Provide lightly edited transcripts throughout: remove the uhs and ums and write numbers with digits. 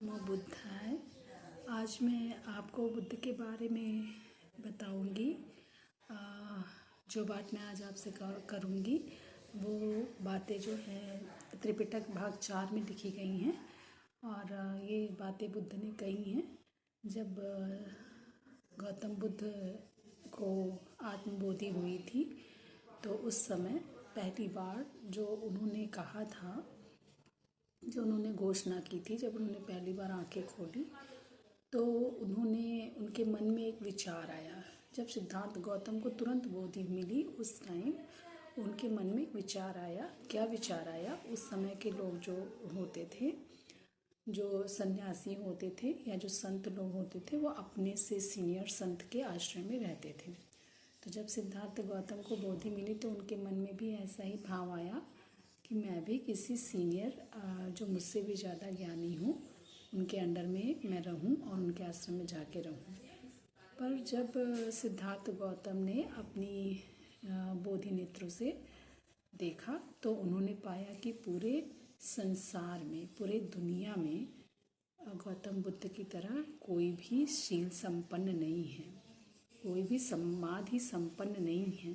नमो बुद्धाय। आज मैं आपको बुद्ध के बारे में बताऊंगी। जो बात मैं आज आपसे करूंगी वो बातें जो हैं त्रिपिटक भाग 4 में लिखी गई हैं और ये बातें बुद्ध ने कही हैं जब गौतम बुद्ध को आत्मबोधि हुई थी। तो उस समय पहली बार जो उन्होंने कहा था, जो उन्होंने घोषणा की थी, जब उन्होंने पहली बार आंखें खोली तो उनके मन में एक विचार आया। जब सिद्धार्थ गौतम को तुरंत बोधि मिली उस टाइम उनके मन में एक विचार आया। क्या विचार आया? उस समय के लोग जो होते थे, जो सन्यासी होते थे या जो संत लोग होते थे, वो अपने से सीनियर संत के आश्रम में रहते थे। तो जब सिद्धार्थ गौतम को बोधि मिली तो उनके मन में भी ऐसा ही भाव आया कि मैं भी किसी सीनियर जो मुझसे भी ज़्यादा ज्ञानी हूँ उनके अंडर में मैं रहूँ और उनके आश्रम में जाके रहूँ। पर जब सिद्धार्थ गौतम ने अपनी बोधि नेत्रों से देखा तो उन्होंने पाया कि पूरे संसार में, पूरे दुनिया में गौतम बुद्ध की तरह कोई भी शील संपन्न नहीं है, कोई भी समाधि संपन्न नहीं है,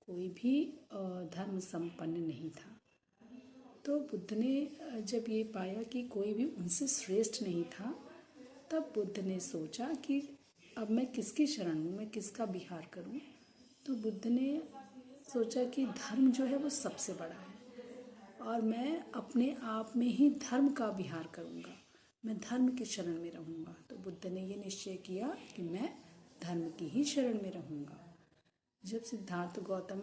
कोई भी धर्म संपन्न नहीं था। तो बुद्ध ने जब ये पाया कि कोई भी उनसे श्रेष्ठ नहीं था, तब बुद्ध ने सोचा कि अब मैं किसकी शरण लूँ, मैं किसका विहार करूँ। तो बुद्ध ने सोचा कि धर्म जो है वो सबसे बड़ा है और मैं अपने आप में ही धर्म का विहार करूँगा, मैं धर्म की शरण में रहूँगा। तो बुद्ध ने ये निश्चय किया कि मैं धर्म की ही शरण में रहूँगा। जब सिद्धार्थ गौतम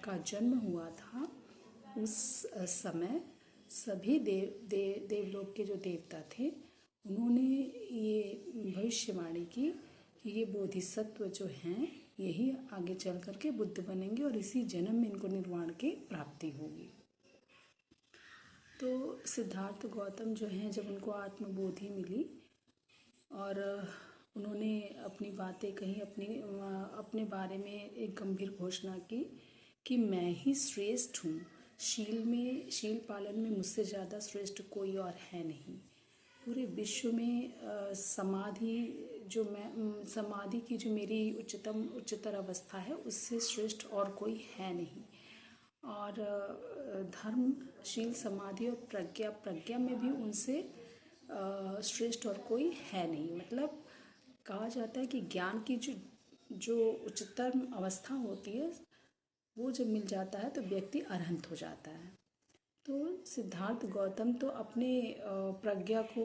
का जन्म हुआ था उस समय सभी देवलोक के जो देवता थे उन्होंने ये भविष्यवाणी की कि ये बोधिसत्व जो हैं यही आगे चल कर के बुद्ध बनेंगे और इसी जन्म में इनको निर्वाण की प्राप्ति होगी। तो सिद्धार्थ गौतम जो हैं, जब उनको आत्मबोधि मिली और उन्होंने अपनी बातें कही, अपने बारे में एक गंभीर घोषणा की कि मैं ही श्रेष्ठ हूँ, शील पालन में मुझसे ज़्यादा श्रेष्ठ कोई और है नहीं। पूरे विश्व में समाधि की जो मेरी उच्चतर अवस्था है उससे श्रेष्ठ और कोई है नहीं। और धर्म, शील, समाधि और प्रज्ञा में भी उनसे श्रेष्ठ और कोई है नहीं। मतलब कहा जाता है कि ज्ञान की जो उच्चतर अवस्था होती है वो जब मिल जाता है तो व्यक्ति अरहंत हो जाता है। तो सिद्धार्थ गौतम तो अपने प्रज्ञा को